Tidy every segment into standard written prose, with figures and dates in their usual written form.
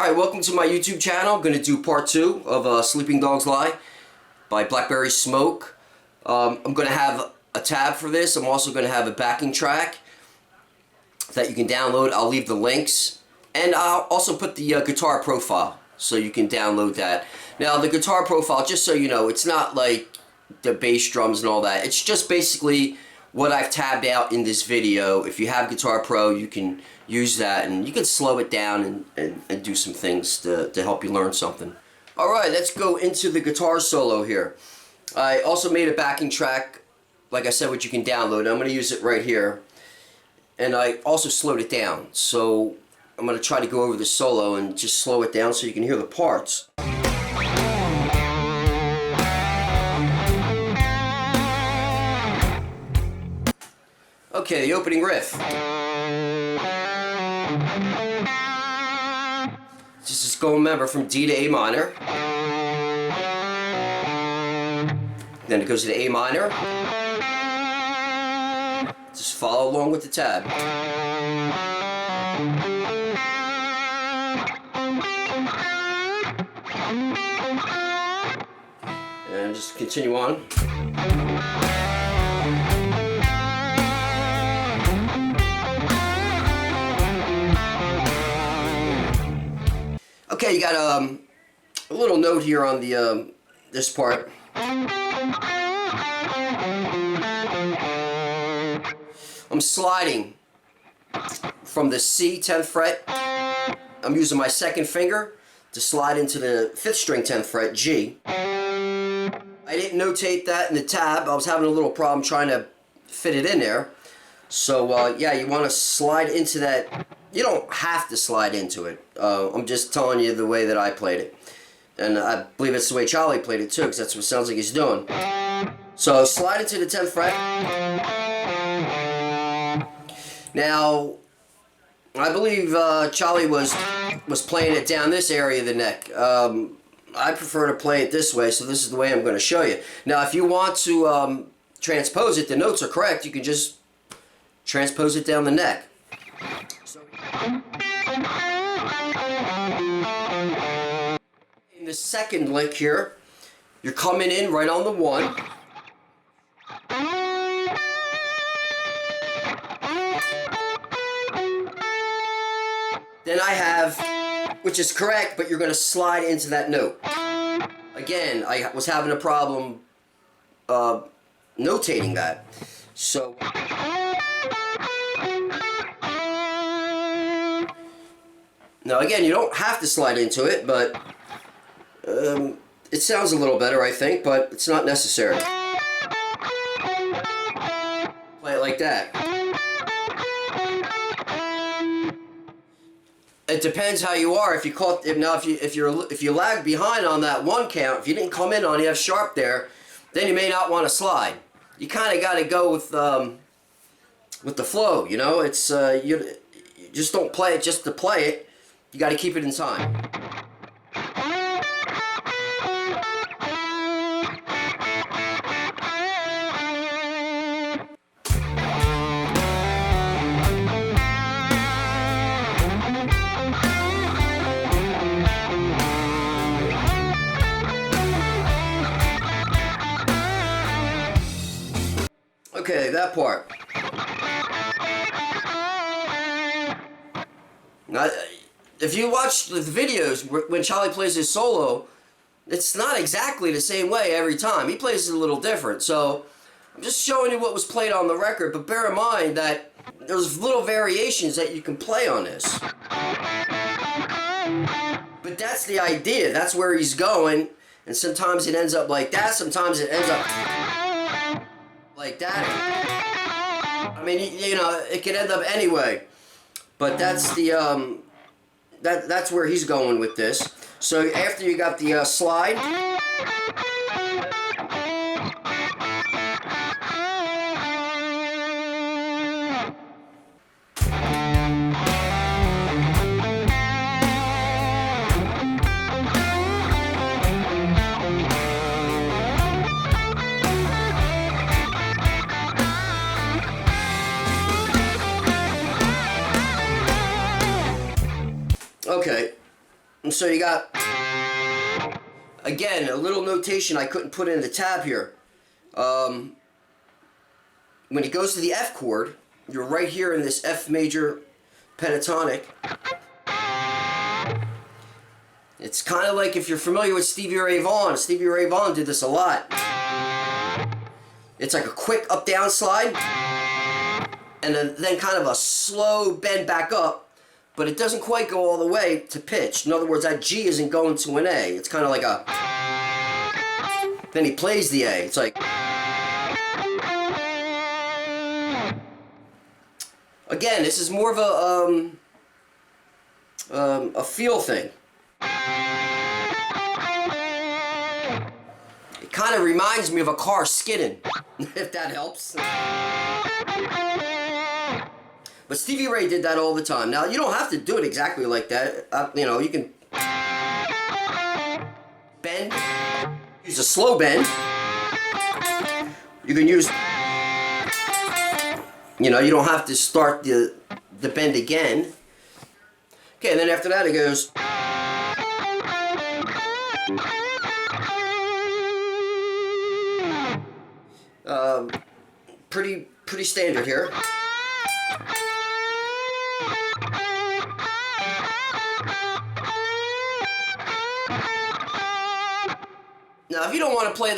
Alright, welcome to my YouTube channel. I'm going to do part 2 of Sleeping Dogs Lie by Blackberry Smoke. I'm going to have a tab for this. I'm also going to have a backing track that you can download. I'll leave the links. And I'll also put the guitar profile so you can download that. Now the guitar profile, just so you know, it's not like the bass drums and all that. It's just basically what I've tabbed out in this video. If you have Guitar Pro, you can use that and you can slow it down and do some things to help you learn something. Alright, let's go into the guitar solo here. I also made a backing track, like I said, which you can download. I'm going to use it right here. And I also slowed it down. So I'm going to try to go over the solo and just slow it down so you can hear the parts. Okay, the opening riff. This is going, remember, from D to A minor. Then it goes to the A minor. Just follow along with the tab. And just continue on. Okay, you got a little note here on the this part. I'm sliding from the C 10th fret. I'm using my second finger to slide into the 5th string 10th fret, G. I didn't notate that in the tab. I was having a little problem trying to fit it in there. So yeah, you want to slide into that. You don't have to slide into it. I'm just telling you the way that I played it. And I believe it's the way Charlie played it too, because that's what it sounds like he's doing. So slide into the 10th fret. Now, I believe Charlie was playing it down this area of the neck. I prefer to play it this way, so this is the way I'm going to show you. Now, if you want to transpose it, the notes are correct. You can just transpose it down the neck. In the second lick here, you're coming in right on the 1. Then I have, which is correct, but you're going to slide into that note. Again, I was having a problem notating that. So now again, you don't have to slide into it, but it sounds a little better, I think, but it's not necessary. Play it like that. It depends how you are. If you caught, if you lag behind on that 1 count, if you didn't come in on the F sharp there, then you may not want to slide. You kind of got to go with the flow. You know, it's you just don't play it just to play it. You got to keep it in time. Okay, that part. Now, if you watch the videos when Charlie plays his solo, it's not exactly the same way every time. He plays it a little different. So I'm just showing you what was played on the record, but bear in mind that there's little variations that you can play on this. But that's the idea. That's where he's going. And sometimes it ends up like that. Sometimes it ends up like that. I mean, you know, it could end up anyway. But that's the that's where he's going with this. So after you got the slide, Okay, And so you got, again, a little notation I couldn't put in the tab here. When it goes to the F chord, you're right here in this F major pentatonic. It's kind of like if you're familiar with Stevie Ray Vaughan. Stevie Ray Vaughan did this a lot. It's like a quick up-down slide, and then kind of a slow bend back up, but it doesn't quite go all the way to pitch. In other words, that G isn't going to an A. It's kind of like a... Then he plays the A. It's like... Again, this is more of a feel thing. It kind of reminds me of a car skidding, if that helps. But Stevie Ray did that all the time. Now, you don't have to do it exactly like that. You know, you can bend, use a slow bend. You can use, you know, you don't have to start the bend again. Okay, and then after that it goes. Pretty standard here. Now, if you don't want to play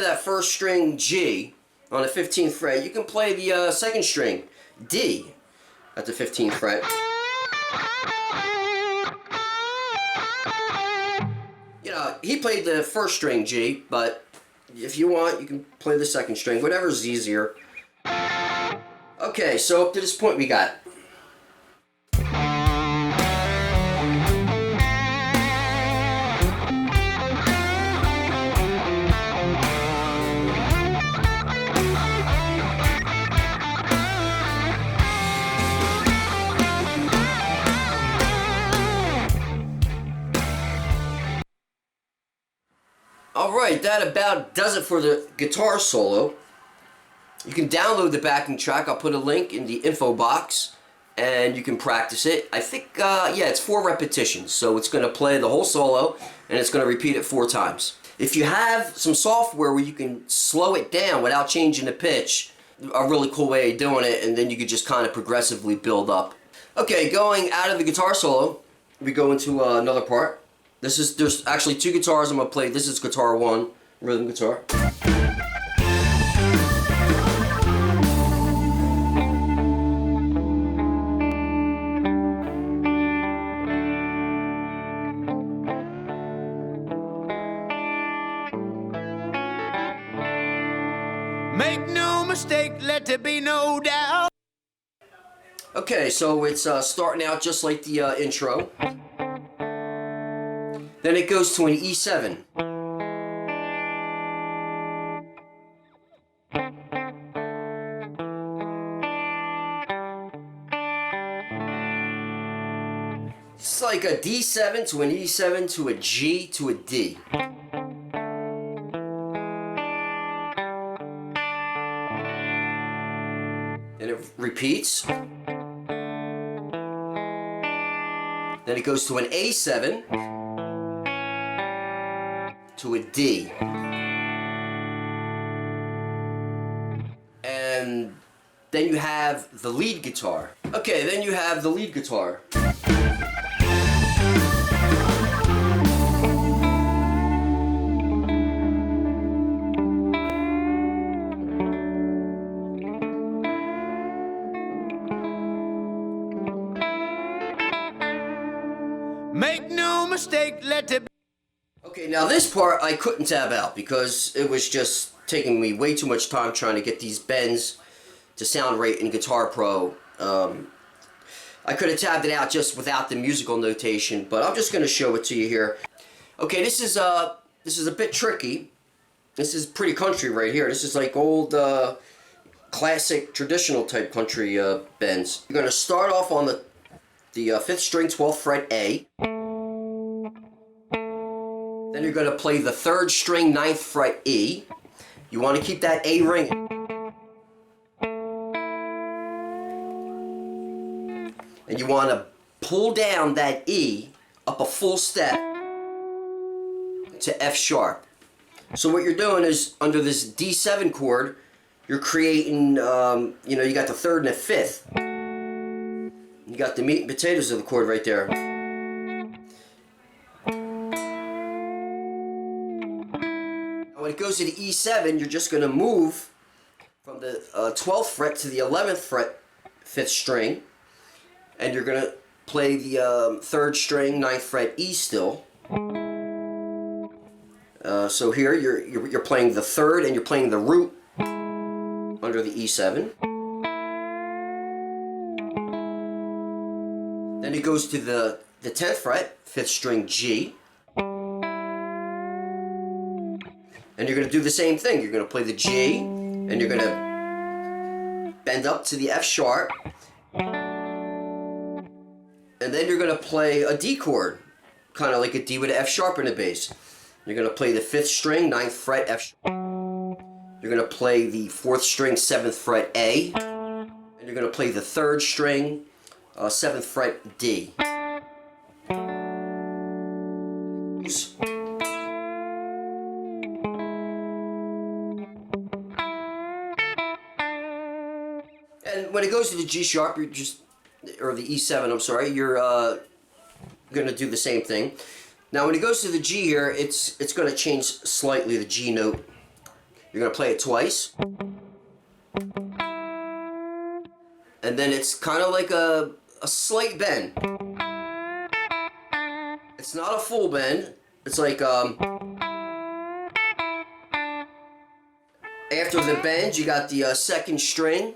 that first string G on the 15th fret, you can play the second string D at the 15th fret. You know, he played the first string G, but if you want, you can play the second string, whatever's easier. Okay, so up to this point we got. Alright, that about does it for the guitar solo. You can download the backing track. I'll put a link in the info box and you can practice it. I think, yeah, it's 4 repetitions. So it's going to play the whole solo and it's going to repeat it 4 times. If you have some software where you can slow it down without changing the pitch, a really cool way of doing it, and then you could just kind of progressively build up. Okay, going out of the guitar solo, we go into another part. There's actually 2 guitars I'm going to play. This is guitar 1, rhythm guitar. Make no mistake, let there be no doubt. Okay, so it's starting out just like the intro. Then it goes to an E7. It's like a D7 to an E7 to a G to a D. And it repeats. Then it goes to an A7 to a D. And then you have the lead guitar. Okay, then you have the lead guitar. Make no mistake, let there be. Okay, now this part I couldn't tab out because it was just taking me way too much time trying to get these bends to sound right in Guitar Pro. I could have tabbed it out just without the musical notation, but I'm just going to show it to you here. Okay, this is a bit tricky. This is pretty country right here. This is like old classic traditional type country bends. You're going to start off on the 5th string, 12th fret A. Then you're going to play the 3rd string, 9th fret E. You want to keep that A ringing. And you want to pull down that E up a full step to F sharp. So what you're doing is, under this D7 chord, you're creating, you know, you got the third and the fifth. You got the meat and potatoes of the chord right there. Now when it goes to the E7, you're just going to move from the 12th fret to the 11th fret, 5th string, and you're going to play the 3rd string, 9th fret E still. So here you're playing the 3rd and you're playing the root under the E7. Then it goes to the 10th fret, 5th string G. And you're going to do the same thing. You're going to play the G, and you're going to bend up to the F sharp. And then you're going to play a D chord, kind of like a D with an F sharp in the bass. You're going to play the 5th string, 9th fret, F sharp. You're going to play the 4th string, 7th fret, A. And you're going to play the 3rd string, 7th fret, D. And when it goes to the G sharp, you're just, or the E7, I'm sorry, you're going to do the same thing. Now when it goes to the G here, it's going to change slightly, the G note. You're going to play it twice. And then it's kind of like a slight bend. It's not a full bend. It's like after the bend, you got the 2nd string.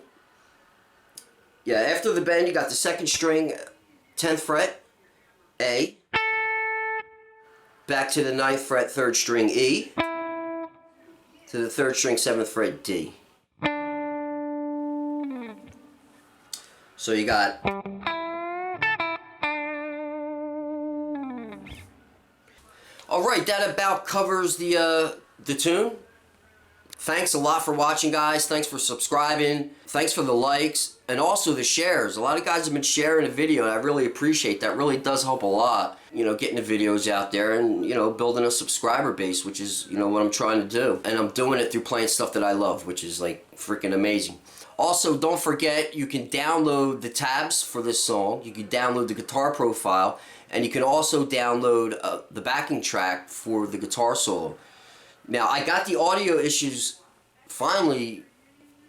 Yeah, after the bend, you got the 2nd string, 10th fret, A. Back to the 9th fret, 3rd string, E. To the 3rd string, 7th fret, D. So you got... Alright, that about covers the tune. Thanks a lot for watching, guys. Thanks for subscribing. Thanks for the likes and also the shares. A lot of guys have been sharing the video, and I really appreciate that. It really does help a lot, you know, getting the videos out there and, you know, building a subscriber base, which is, you know, what I'm trying to do. And I'm doing it through playing stuff that I love, which is like freaking amazing. Also, don't forget, you can download the tabs for this song. You can download the guitar profile, and you can also download the backing track for the guitar solo. Now, I got the audio issues finally.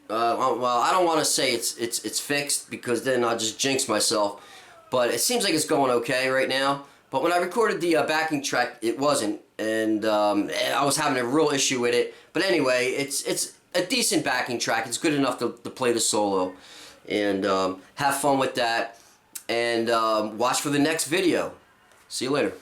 Well, I don't want to say it's fixed, because then I'll just jinx myself. But it seems like it's going okay right now. But when I recorded the backing track, it wasn't, and I was having a real issue with it. But anyway, it's a decent backing track. It's good enough to play the solo, and have fun with that. And watch for the next video. See you later.